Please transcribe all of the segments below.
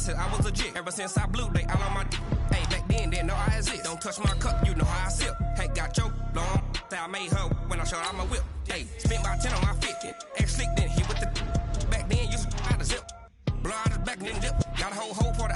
said I was legit. Ever since I blew, they all on my dick. Hey, back then, didn't know I exist. Don't touch my cup, you know how I sip. Hey, got your long. Say I made her when I showed out my whip. Hey, spent about 10 on my 50. Ex-slick, then hit with the back then, you out the zip. Blow out his back, then dip. Got a whole party.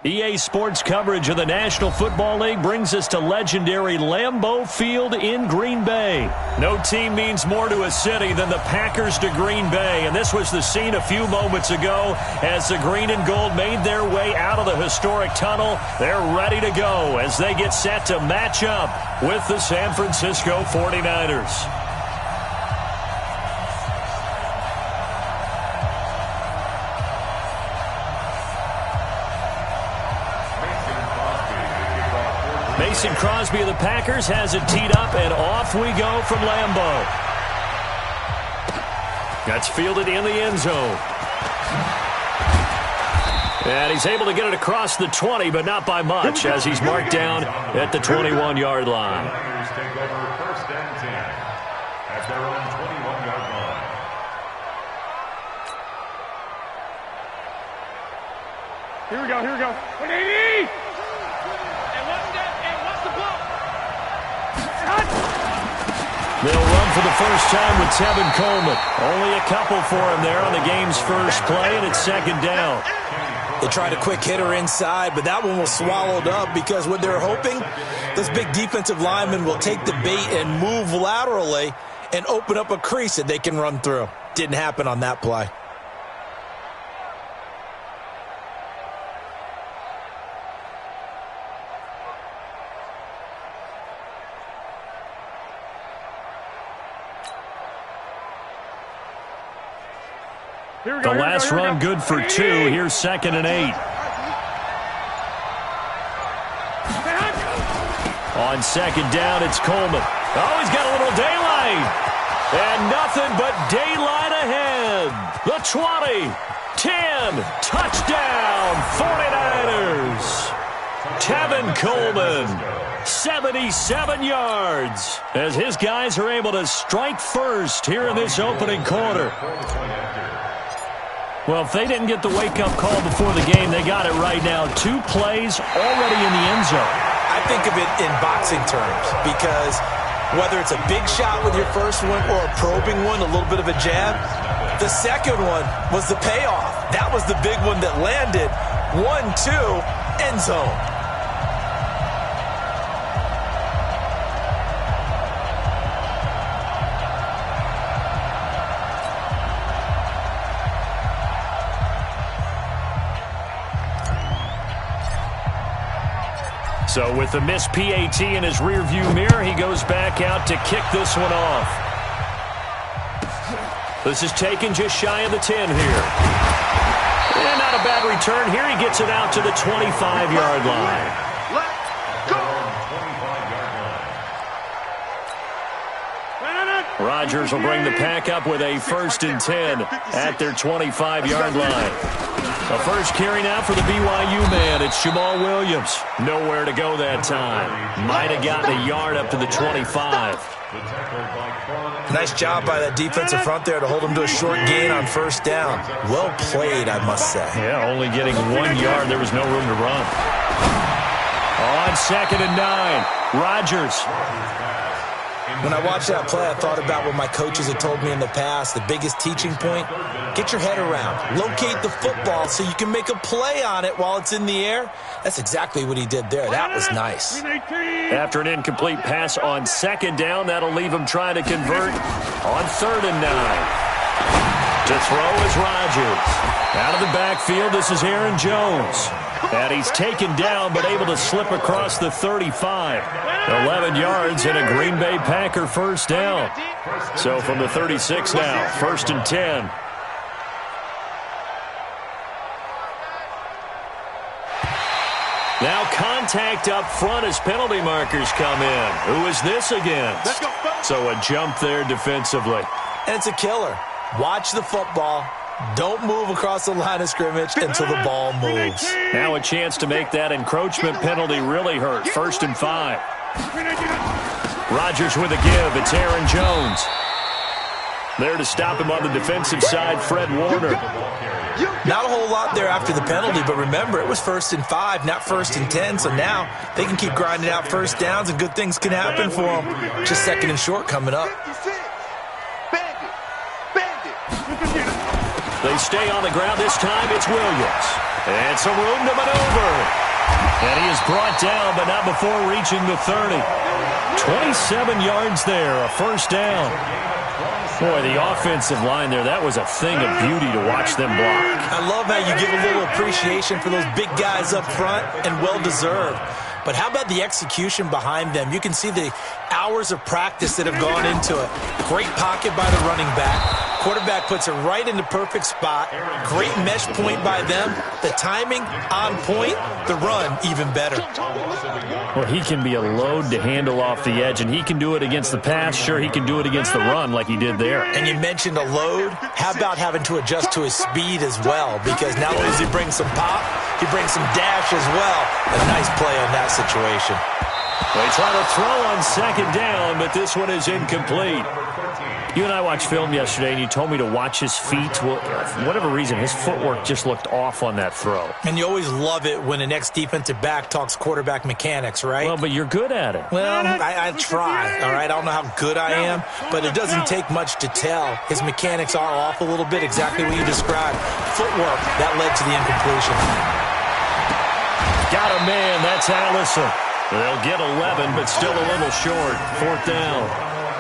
EA Sports coverage of the National Football League brings us to legendary Lambeau Field in Green Bay. No team means more to a city than the Packers to Green Bay, and this was the scene a few moments ago as the green and gold made their way out of the historic tunnel. They're ready to go as they get set to match up with the San Francisco 49ers. Mason Crosby of the Packers has it teed up, and off we go from Lambeau. That's fielded in the end zone. And he's able to get it across the 20, but not by much, as he's marked down at the 21-yard line. Take over first and 10 at their own 21-yard line. Here we go. 180! They'll run for the first time with Tevin Coleman. Only a couple for him there on the game's first play, and it's second down. They tried a quick hitter inside, but that one was swallowed up because what they're hoping, this big defensive lineman will take the bait and move laterally and open up a crease that they can run through. Didn't happen on that play. The last run good for 2. Here's second and 8. On second down, it's Coleman. Oh, he's got a little daylight. And nothing but daylight ahead. The 20, 10, touchdown, 49ers. Tevin Coleman, 77 yards, as his guys are able to strike first here in this opening quarter. Well, if they didn't get the wake-up call before the game, they got it right now. 2 plays already in the end zone. I think of it in boxing terms because whether it's a big shot with your first one or a probing one, a little bit of a jab, the second one was the payoff. That was the big one that landed. 1-2, end zone. So with the missed PAT in his rearview mirror, he goes back out to kick this one off. This is taken just shy of the 10 here. And not a bad return here. He gets it out to the 25-yard line. Let's go! Rodgers will bring the pack up with a 1st and 10 at their 25-yard line. The first carry now for the BYU man. It's Jamal Williams. Nowhere to go that time. Might have gotten a yard up to the 25. Nice job by that defensive front there to hold him to a short gain on first down. Well played, I must say. Yeah, only getting 1 yard. There was no room to run. On second and 9, Rodgers. When I watched that play, I thought about what my coaches had told me in the past. The biggest teaching point, get your head around. Locate the football so you can make a play on it while it's in the air. That's exactly what he did there. That was nice. After an incomplete pass on second down, that'll leave him trying to convert on 3rd and 9. To throw is Rodgers. Out of the backfield, this is Aaron Jones. And he's taken down but able to slip across the 35. 11 yards and a Green Bay Packer first down. So from the 36 now, 1st and 10. Now contact up front as penalty markers come in. Who is this against? Let's go. So a jump there defensively. And it's a killer. Watch the football. Don't move across the line of scrimmage until the ball moves. Now a chance to make that encroachment penalty really hurt. 1st and 5. Rodgers with a give. It's Aaron Jones. There to stop him on the defensive side, Fred Warner. Not a whole lot there after the penalty, but remember, it was 1st and 5, not 1st and 10, so now they can keep grinding out first downs and good things can happen for them. Just 2nd and short coming up. They stay on the ground. This time it's Williams. And some room to maneuver. And he is brought down, but not before reaching the 30. 27 yards there, a 1st down. Boy, the offensive line there, that was a thing of beauty to watch them block. I love how you give a little appreciation for those big guys up front, and well-deserved. But how about the execution behind them? You can see the hours of practice that have gone into it. Great pocket by the running back. Quarterback puts it right in the perfect spot. Great mesh point by them. The timing on point. The run even better. Well, he can be a load to handle off the edge, and he can do it against the pass. Sure, he can do it against the run like he did there. And you mentioned a load. How about having to adjust to his speed as well? Because not only does he bring some pop, he brings some dash as well. A nice play on that situation. They try to throw on 2nd down, but this one is incomplete. You and I watched film yesterday, and you told me to watch his feet. Well, for whatever reason, his footwork just looked off on that throw. And you always love it when an ex-defensive back talks quarterback mechanics, right? Well, but you're good at it. Well, I try, all right? I don't know how good I am, but it doesn't take much to tell. His mechanics are off a little bit, exactly what you described. Footwork, that led to the incompletion. Got a man, that's Allison. They'll get 11, but still a little short. 4th down.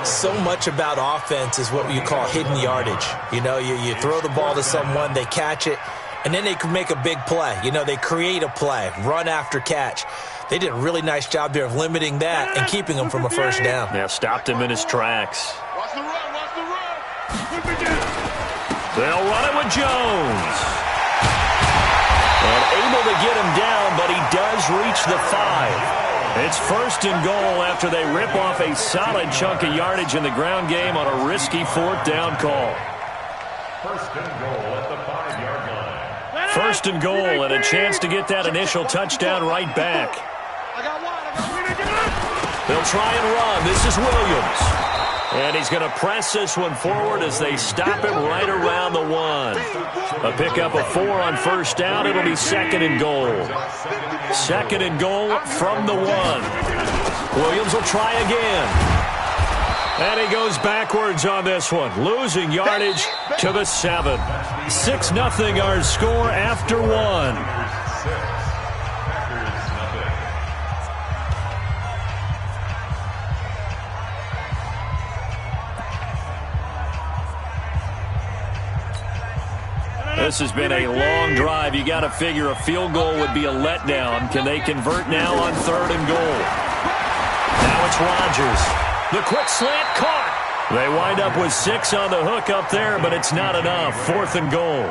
So much about offense is what you call hidden yardage. You know, you throw the ball to someone, they catch it, and then they can make a big play. You know, they create a play, run after catch. They did a really nice job there of limiting that and keeping him from a 1st down. Yeah, stopped him in his tracks. Watch the run, watch the run. They'll run it with Jones. And able to get him down, but he does reach the 5. It's 1st and goal after they rip off a solid chunk of yardage in the ground game on a risky 4th down call. 1st and goal at the 5-yard line. 1st and goal and a chance to get that initial touchdown right back. They'll try and run. This is Williams. And he's going to press this one forward as they stop him right around the 1. A pickup of 4 on 1st down. It'll be 2nd and goal. 2nd and goal from the 1. Williams will try again. And he goes backwards on this one, losing yardage to the 7. 6-0 our score after 1. This has been a long drive. You got to figure a field goal would be a letdown. Can they convert now on 3rd and goal? Now it's Rodgers. The quick slant caught. They wind up with 6 on the hook up there, but it's not enough. 4th and goal.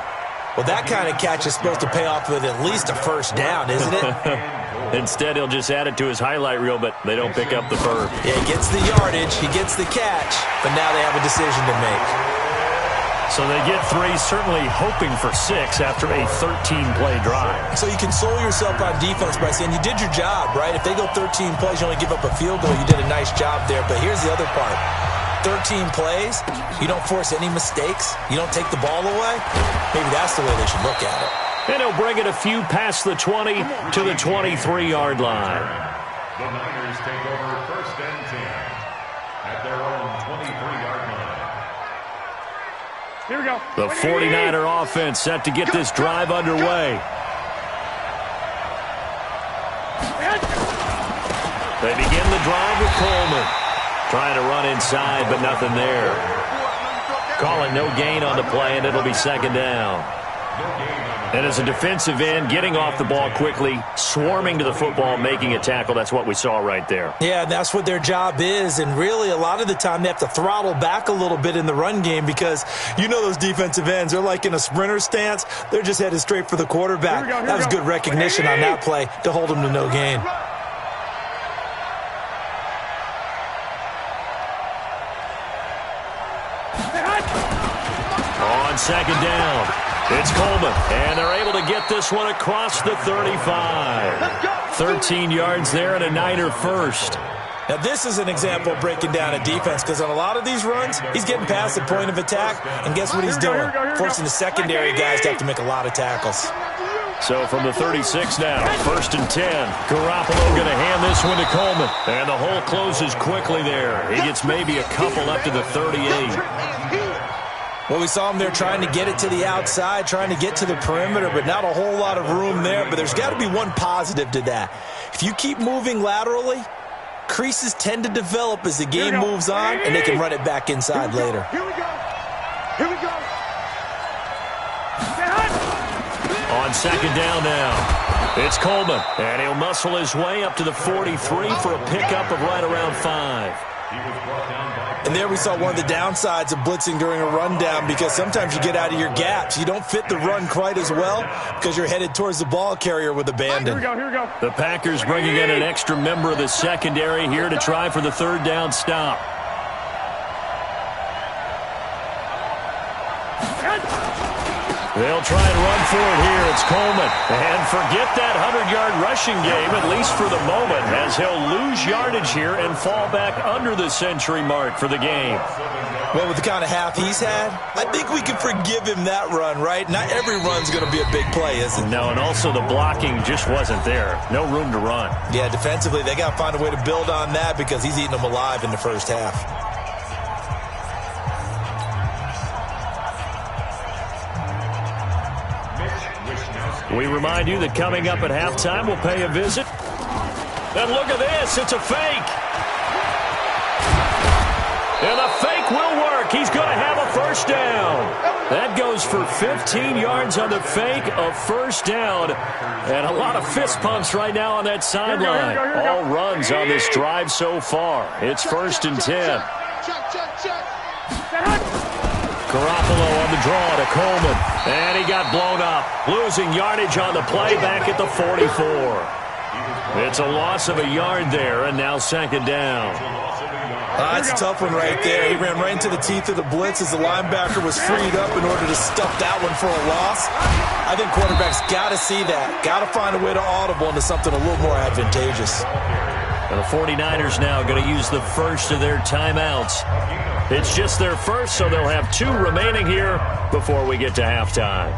Well, that kind of catch is supposed to pay off with at least a 1st down, isn't it? Instead, he'll just add it to his highlight reel, but they don't pick up the bird. Yeah, he gets the yardage, he gets the catch, but now they have a decision to make. So they get 3, certainly hoping for 6 after a 13-play drive. So you console yourself on defense by saying you did your job, right? If they go 13 plays, you only give up a field goal, you did a nice job there. But here's the other part. 13 plays, you don't force any mistakes, you don't take the ball away. Maybe that's the way they should look at it. And he'll bring it a few past the 20 to the 23-yard line. The Niners take over 1st and 10 at their own 23-yard line. Here we go. The 49er offense set to get this drive underway. They begin the drive with Coleman. Trying to run inside, but nothing there. Calling no gain on the play, and it'll be 2nd down. And as a defensive end, getting off the ball quickly, swarming to the football, making a tackle, that's what we saw right there. Yeah, that's what their job is, and really a lot of the time they have to throttle back a little bit in the run game because you know those defensive ends, they're like in a sprinter stance. They're just headed straight for the quarterback. That was good recognition on that play to hold them to no gain. On second down, it's Coleman, and they're able to get this one across the 35. 13 yards there and a Niner first. Now, this is an example of breaking down a defense because on a lot of these runs, he's getting past the point of attack, and guess what he's doing? Forcing the secondary guys to have to make a lot of tackles. So from the 36 now, 1st and 10. Garoppolo going to hand this one to Coleman, and the hole closes quickly there. He gets maybe a couple up to the 38. Well, we saw him there trying to get it to the outside, trying to get to the perimeter, but not a whole lot of room there. But there's got to be one positive to that. If you keep moving laterally, creases tend to develop as the game moves on, and they can run it back inside later. Here we go. Here we go. On second down now, it's Coleman, and he'll muscle his way up to the 43 for a pickup of right around 5. And there we saw one of the downsides of blitzing during a rundown because sometimes you get out of your gaps. You don't fit the run quite as well because you're headed towards the ball carrier with abandon. Here we go. The Packers bringing in an extra member of the secondary here to try for the third down stop. They'll try and run for it here. It's Coleman. And forget that 100-yard rushing game, at least for the moment, as he'll lose yardage here and fall back under the century mark for the game. Well, with the kind of half he's had, I think we can forgive him that run, right? Not every run's going to be a big play, is it? No, and also the blocking just wasn't there. No room to run. Yeah, defensively, they got to find a way to build on that because he's eating them alive in the first half. We remind you that coming up at halftime, we'll pay a visit. And look at this. It's a fake. And the fake will work. He's going to have a first down. That goes for 15 yards on the fake, a first down. And a lot of fist pumps right now on that sideline. All runs on this drive so far. It's 1st and 10. Garoppolo on the draw to Coleman. And he got blown up. Losing yardage on the play back at the 44. It's a loss of a yard there, and now second down. That's a tough one right there. He ran right into the teeth of the blitz as the linebacker was freed up in order to stuff that one for a loss. I think quarterbacks got to see that. Got to find a way to audible into something a little more advantageous. And the 49ers now going to use the first of their timeouts. It's just their first, so they'll have 2 remaining here before we get to halftime.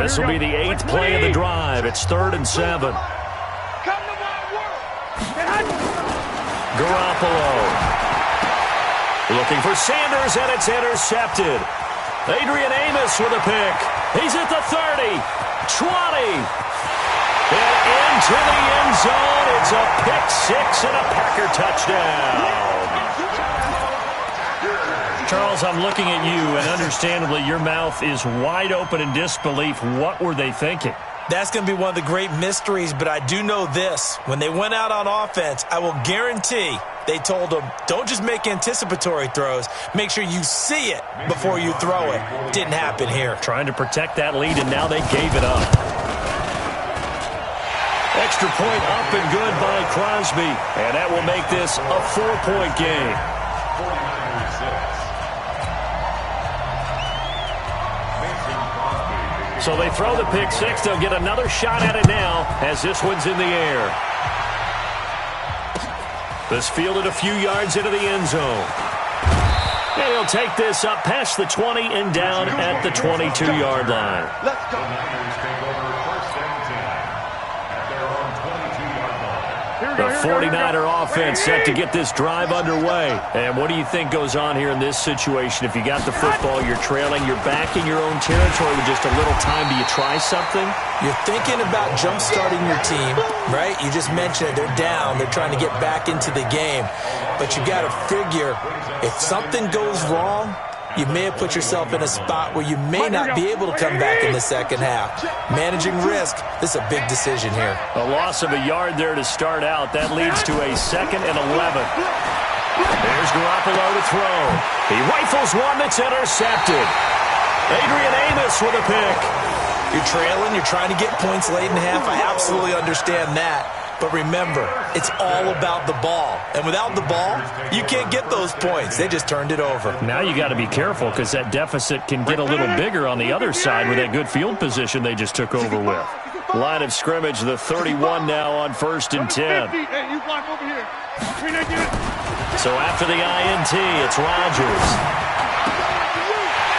This will be the 8th play of the drive. It's 3rd and 7. Garoppolo looking for Sanders, and it's intercepted. Adrian Amos with a pick. He's at the 30. 20. And into the end zone. It's a pick 6 and a Packer touchdown. Charles, I'm looking at you, and understandably your mouth is wide open in disbelief. What were they thinking? That's going to be one of the great mysteries, but I do know this. When they went out on offense, I will guarantee they told them, don't just make anticipatory throws. Make sure you see it before you throw it. Didn't happen here. Trying to protect that lead, and now they gave it up. Extra point up and good by Crosby, and that will make this a 4-point game. So they throw the pick 6. They'll get another shot at it now as this one's in the air. This fielded a few yards into the end zone. And he'll take this up past the 20 and down at the 22-yard line. Let's go. The Niners take over 1st and 10 at their own 22-yard line. Here we The 49er offense set to get this drive underway. And what do you think goes on here in this situation? If you got the football, you're trailing, you're back in your own territory with just a little time. Do you try something? You're thinking about jump-starting your team, right? You just mentioned it. They're down. They're trying to get back into the game. But you got to figure if something goes wrong, you may have put yourself in a spot where you may not be able to come back in the second half. Managing risk, this is a big decision here. A loss of a yard there to start out. That leads to a 2nd and 11. There's Garoppolo to throw. He rifles one that's intercepted. Adrian Amos with a pick. You're trailing. You're trying to get points late in the half. I absolutely understand that. But remember, it's all about the ball. And without the ball, you can't get those points. They just turned it over. Now you got to be careful because that deficit can get a little bigger on the other side with that good field position they just took over with. Line of scrimmage, the 31 now on 1st and 10. So after the INT, it's Rodgers.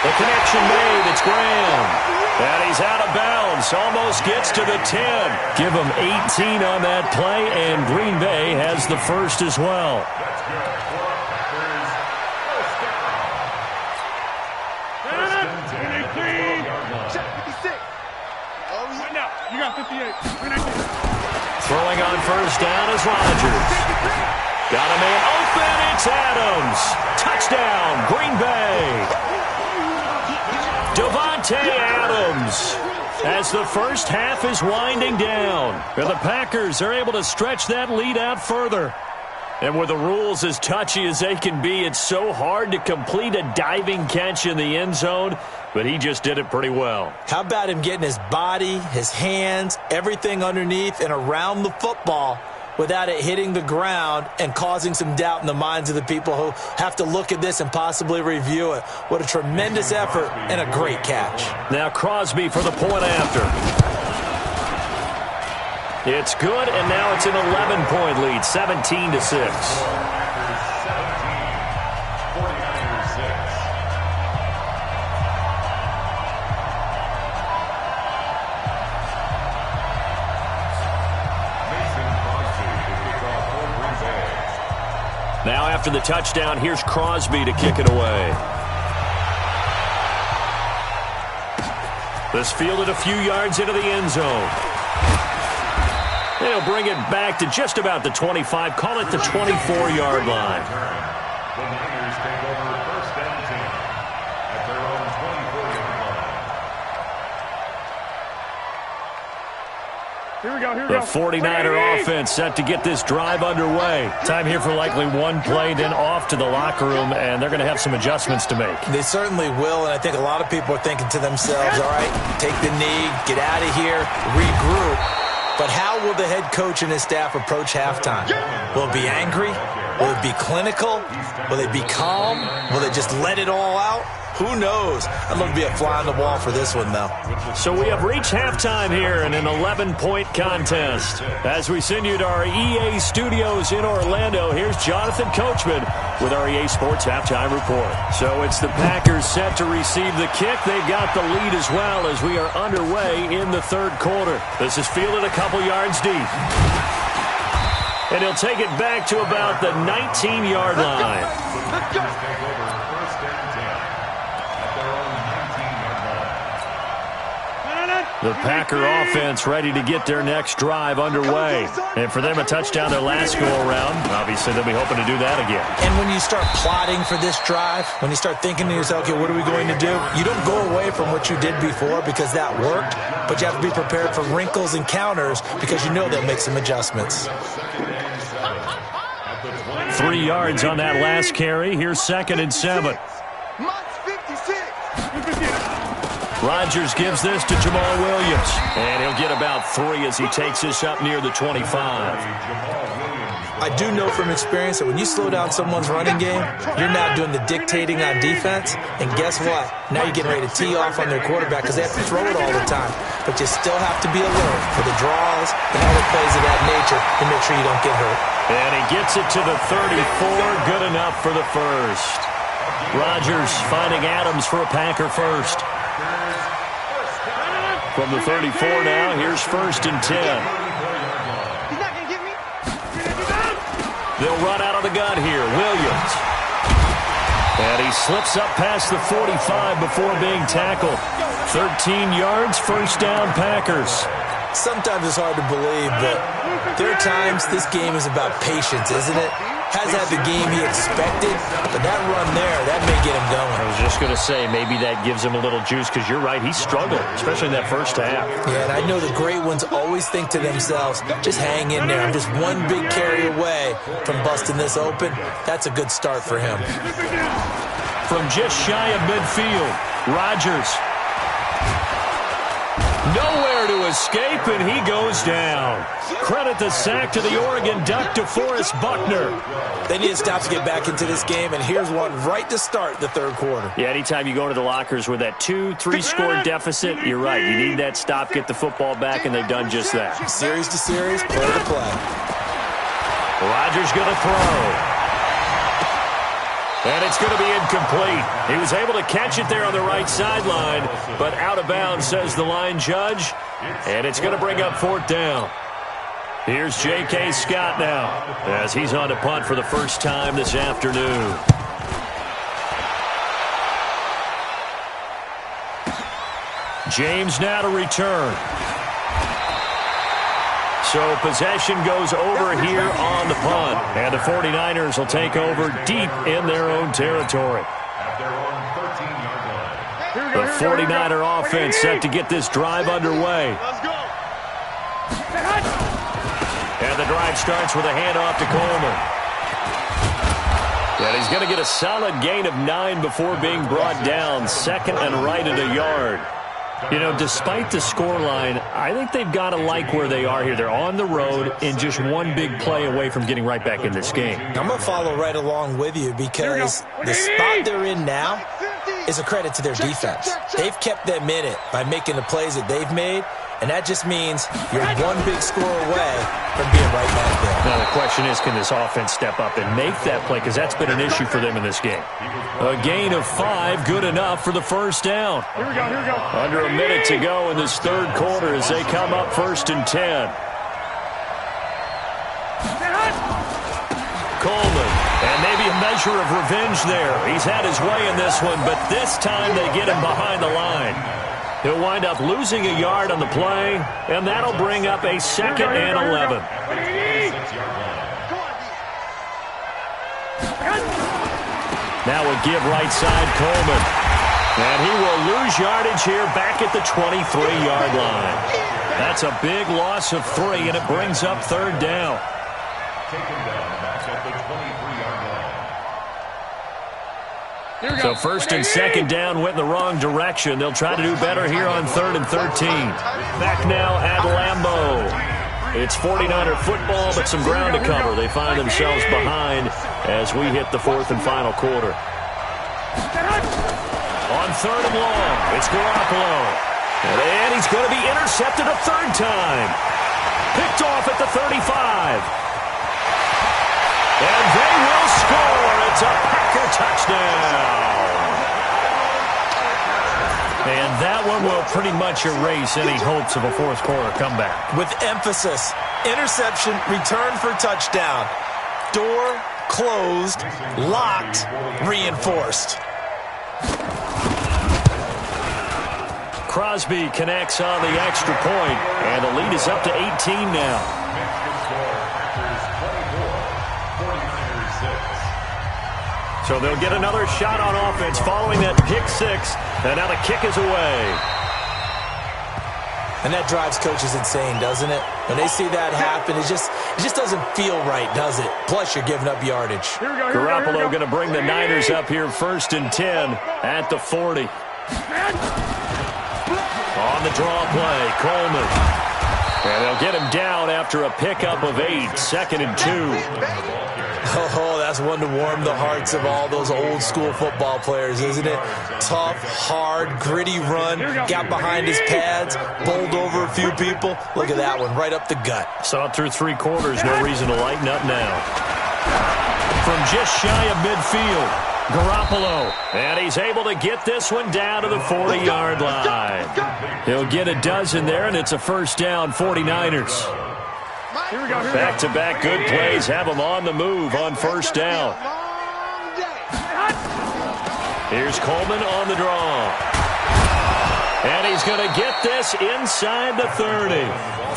The connection made, it's Graham. And he's out of bounds, almost gets to the 10. Give him 18 on that play, and Green Bay has the first as well. You got 58. Throwing on first down is Rodgers. Got a man open, it's Adams. Touchdown, Green Bay. Davante Adams as the first half is winding down. And the Packers are able to stretch that lead out further. And with the rules as touchy as they can be, it's so hard to complete a diving catch in the end zone, but he just did it pretty well. How about him getting his body, his hands, everything underneath and around the football without it hitting the ground and causing some doubt in the minds of the people who have to look at this and possibly review it. What a tremendous effort and a great catch. Now Crosby for the point after. It's good, and now it's an 11-point lead, 17-6. Now after the touchdown, here's Crosby to kick it away. This fielded a few yards into the end zone. They'll bring it back to just about the 25, call it the 24-yard line. The Niners take over 1st and 10 at their own 24-yard line. Here we go, here we The go. 49er offense set to get this drive underway. Time here for likely one play, then off to the locker room, and they're going to have some adjustments to make. They certainly will, and I think a lot of people are thinking to themselves, all right, take the knee, get out of here, regroup. But how will the head coach and his staff approach halftime? Will it be angry? Will it be clinical? Will they be calm? Will they just let it all out? Who knows? I'd love to be a fly on the wall for this one, though. So we have reached halftime here in an 11-point contest. As we send you to our EA studios in Orlando, here's Jonathan Coachman with our EA Sports Halftime Report. So it's the Packers set to receive the kick. They've got the lead as well as we are underway in the third quarter. This is fielded a couple yards deep. And he'll take it back to about the 19-yard line. Let's go. Take over 1st and 10 at their own 19-yard line. The Packer offense ready to get their next drive underway. And for them, a touchdown their last go-around. Obviously, they'll be hoping to do that again. And when you start plotting for this drive, when you start thinking to yourself, okay, what are we going to do? You don't go away from what you did before because that worked, but you have to be prepared for wrinkles and counters because you know they'll make some adjustments. 3 yards on that last carry. Here's 2nd and 7. Rodgers gives this to Jamal Williams. And he'll get about 3 as he takes this up near the 25. I do know from experience that when you slow down someone's running game, you're now doing the dictating on defense. And guess what? Now you're getting ready to tee off on their quarterback because they have to throw it all the time. But you still have to be alert for the draws and other plays of that nature to make sure you don't get hurt. And he gets it to the 34. Good enough for the first. Rodgers finding Adams for a Packer first. From the 34 now, here's 1st and 10. He's not going to get me. They'll run out of the gun here. Williams. And he slips up past the 45 before being tackled. 13 yards, first down, Packers. Sometimes it's hard to believe, but there are times this game is about patience, isn't it? Has had the game he expected, but that run there, that may get him going. I was just going to say, maybe that gives him a little juice, because you're right, he struggled, especially in that first half. Yeah, and I know the great ones always think to themselves, just hang in there. I'm just one big carry away from busting this open. That's a good start for him. From just shy of midfield, Rodgers. Nowhere to escape, and he goes down. Credit the sack to the Oregon Duck, DeForest Buckner. They need a stop to get back into this game, and here's one right to start the third quarter. Yeah, anytime you go into the lockers with that 2-3 score deficit, you're right. You need that stop, get the football back, and they've done just that. Series to series, play to play. Rodgers going to throw. And it's going to be incomplete. He was able to catch it there on the right sideline, but out of bounds, says the line judge. And it's going to bring up fourth down. Here's J.K. Scott now, as he's on to punt for the first time this afternoon. James now to return. So possession goes over here on the punt. And the 49ers will take over deep in their own territory. The 49er offense set to get this drive underway. And the drive starts with a handoff to Coleman. And he's going to get a solid gain of 9 before being brought down. Second and right at a yard. You know, despite the scoreline, I think they've got to like where they are here. They're on the road and just one big play away from getting right back in this game. I'm going to follow right along with you because the spot they're in now is a credit to their defense. They've kept them in it by making the plays that they've made, and that just means you're one big score away from being right back there. Now the question is, can this offense step up and make that play? Because that's been an issue for them in this game. A gain of 5, good enough for the first down. Here we go. Under a minute to go in this third quarter as they come up first and 10. Coleman, and maybe a measure of revenge there. He's had his way in this one, but this time they get him behind the line. He'll wind up losing a yard on the play, and that'll bring up a second and 11. Now a give right side, Coleman. And he will lose yardage here back at the 23-yard line. That's a big loss of 3, and it brings up third down. So first and second down went in the wrong direction. They'll try to do better here on 3rd and 13. Back now at Lambeau. It's 49er football, but some ground to cover. They find themselves behind as we hit the fourth and final quarter. On 3rd and long, it's Garoppolo. And he's going to be intercepted a third time. Picked off at the 35. And they will score. It's a Packer touchdown. And that one will pretty much erase any hopes of a fourth quarter comeback. With emphasis, interception, return for touchdown. Door closed, locked, reinforced. Crosby connects on the extra point, and the lead is up to 18 now. So they'll get another shot on offense following that pick 6, and now the kick is away. And that drives coaches insane, doesn't it? When they see that happen, it just doesn't feel right, does it? Plus, you're giving up yardage. Garoppolo going to bring the Niners up here first and 10 at the 40. On the draw play, Coleman. And they'll get him down after a pickup of 8, second and 2. Oh, that's one to warm the hearts of all those old school football players, isn't it? Tough, hard, gritty run, got behind his pads, bowled over a few people. Look at that one, right up the gut. Saw it through 3 quarters, no reason to lighten up now. From just shy of midfield, Garoppolo, and he's able to get this one down to the 40-yard line. He'll get a dozen there, and it's a first down, 49ers. Here we go. Back-to-back good plays have him on the move on first down. Here's Coleman on the draw. And he's going to get this inside the 30.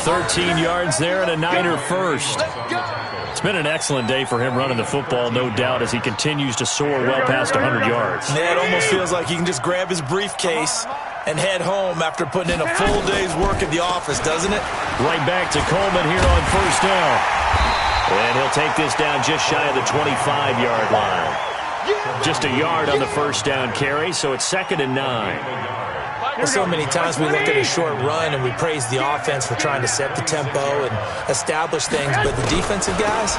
13 yards there and a Niner first. It's been an excellent day for him running the football, no doubt, as he continues to soar well past 100 yards. Yeah, it almost feels like he can just grab his briefcase and head home after putting in a full day's work at the office, doesn't it? Right back to Coleman here on first down. And he'll take this down just shy of the 25-yard line. Just a yard on the first down carry, so it's 2nd and 9. Well, so many times we look at a short run and we praise the offense for trying to set the tempo and establish things, but the defensive guys,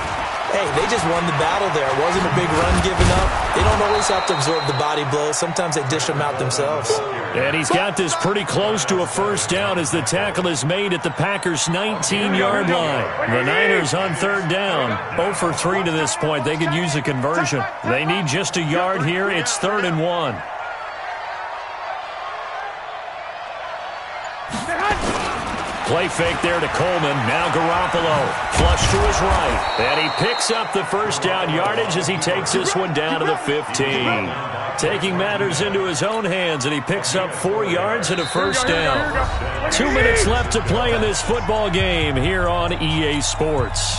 hey, they just won the battle there. It wasn't a big run given up. They don't always have to absorb the body blows. Sometimes they dish them out themselves. And he's got this pretty close to a first down as the tackle is made at the Packers' 19-yard line. The Niners on third down, 0 for 3 to this point. They could use a conversion. They need just a yard here. It's 3rd and 1. Play fake there to Coleman. Now Garoppolo. Flush to his right. And he picks up the first down yardage as he takes this one down to the 15. Taking matters into his own hands, and he picks up 4 yards and a first down. 2 minutes left to play in this football game here on EA Sports.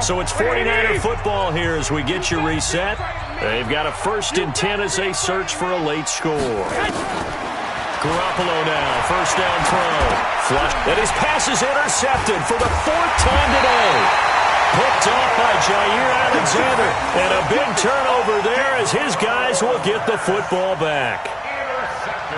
So it's 49er football here as we get you reset. They've got a 1st and 10 as they search for a late score. Garoppolo now, first down throw. Flush, and his pass is intercepted for the 4th time today. Picked off by Jair Alexander. And a big turnover there as his guys will get the football back.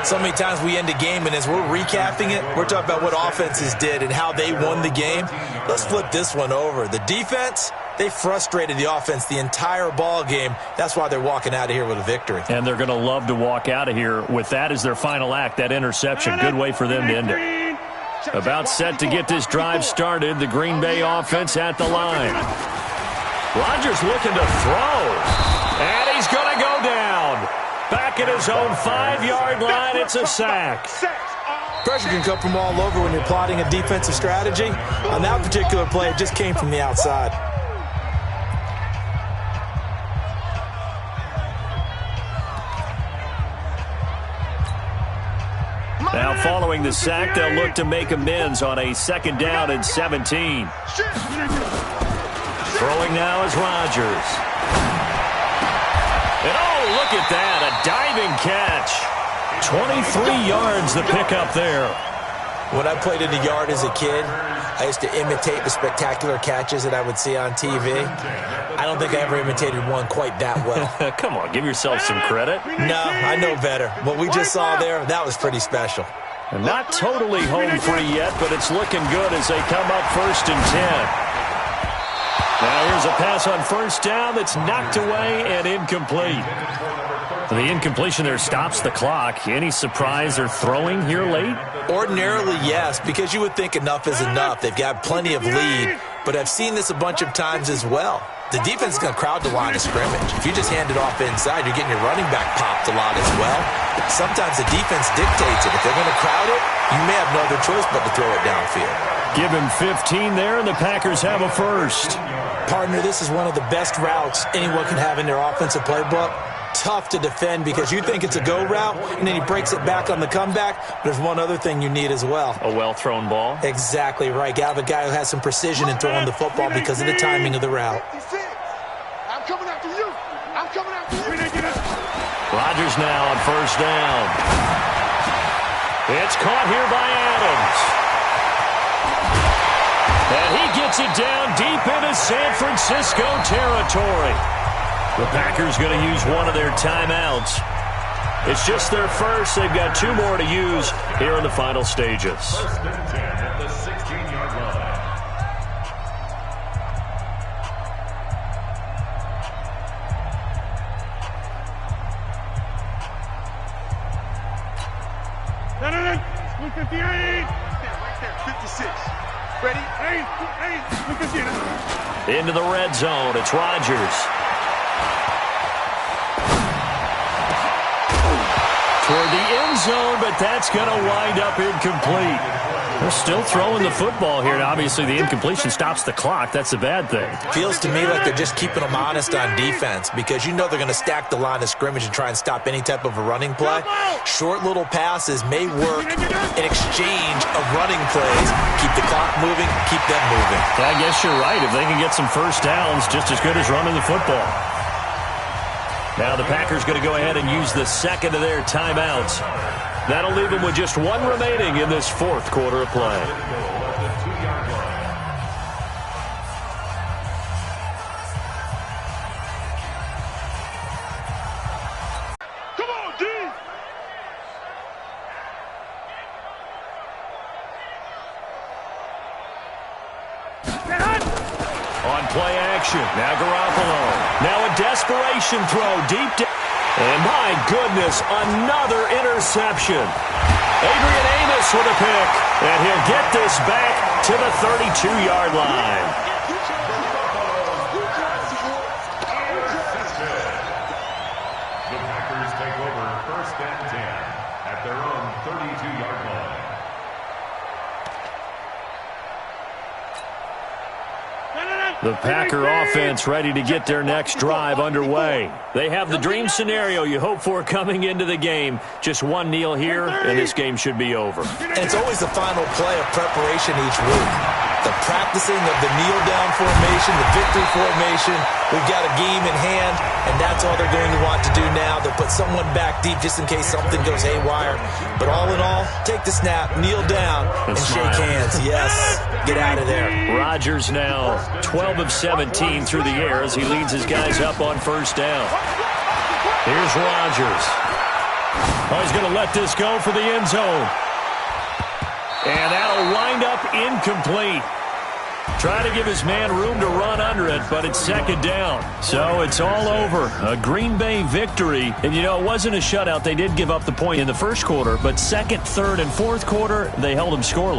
So many times we end a game, and as we're recapping it, we're talking about what offenses did and how they won the game. Let's flip this one over. The defense, they frustrated the offense the entire ball game. That's why they're walking out of here with a victory. And they're going to love to walk out of here with that as their final act, that interception. Good way for them to end it. About set to get this drive started, the Green Bay offense at the line. Rodgers looking to throw. And he's going to go down. Back at his own 5-yard line, it's a sack. Pressure can come from all over when you're plotting a defensive strategy. On that particular play, it just came from the outside. Now following the sack, they'll look to make amends on a 2nd down and 17. Throwing now is Rodgers. And oh, look at that, a diving catch. 23 yards the pickup there. When I played in the yard as a kid, I used to imitate the spectacular catches that I would see on TV. I don't think I ever imitated one quite that well. Come on, give yourself some credit. No, I know better. What we just saw there, that was pretty special. And not totally home free yet, but it's looking good as they come up 1st and 10. Now here's a pass on first down that's knocked away and incomplete. The incompletion there stops the clock. Any surprise they're throwing here late? Ordinarily, yes, because you would think enough is enough. They've got plenty of lead, but I've seen this a bunch of times as well. The defense is going to crowd the line of scrimmage. If you just hand it off inside, you're getting your running back popped a lot as well. Sometimes the defense dictates it. If they're going to crowd it, you may have no other choice but to throw it downfield. Give him 15 there, and the Packers have a first. Partner, this is one of the best routes anyone can have in their offensive playbook. Tough to defend because you think it's a go route, and then he breaks it back on the comeback. There's one other thing you need as well. A well-thrown ball? Exactly right. You have a guy who has some precision in throwing the football because of the timing of the route. I'm coming after you. I'm coming after you. Rodgers now on first down. It's caught here by Adams. And he gets it down deep into San Francisco territory. The Packers going to use one of their timeouts. It's just their first. They've got 2 more to use here in the final stages. 1st and 10 at the 16-yard line. Look 58. Right there, 56. Ready? Hey, look at you. Into the red zone. It's Rodgers. toward the end zone, but that's going to wind up incomplete. They're still throwing the football here, and obviously the incompletion stops the clock. That's a bad thing. Feels to me like they're just keeping them honest on defense because you know they're going to stack the line of scrimmage and try and stop any type of a running play. Short little passes may work in exchange of running plays. Keep the clock moving, keep them moving. Yeah, I guess you're right. If they can get some first downs, just as good as running the football. Now the Packers going to go ahead and use the second of their timeouts. That'll leave them with just one remaining in this fourth quarter of play. Come on, D! On play action, now Garoppolo. Now a desperation throw deep down. And my goodness, another interception. Adrian Amos with a pick. And he'll get this back to the 32-yard line. The Packers take over 1st and 10 at their own 32-yard line. The Packer offense ready to get their next drive underway. They have the dream scenario you hope for coming into the game. Just one kneel here, and this game should be over. And it's always the final play of preparation each week. The practicing of the kneel-down formation, the victory formation. We've got a game in hand, and that's all they're going to want to do now. They'll put someone back deep just in case something goes haywire. But all in all, take the snap, kneel down, and shake hands. Yes, get out of there. Rodgers now 12 of 17 through the air as he leads his guys up on first down. Here's Rodgers. Oh, he's going to let this go for the end zone. And that'll wind up incomplete. Try to give his man room to run under it, but it's second down. So it's all over. A Green Bay victory. And, you know, it wasn't a shutout. They did give up the point in the first quarter, but second, third, and fourth quarter, they held them scoreless.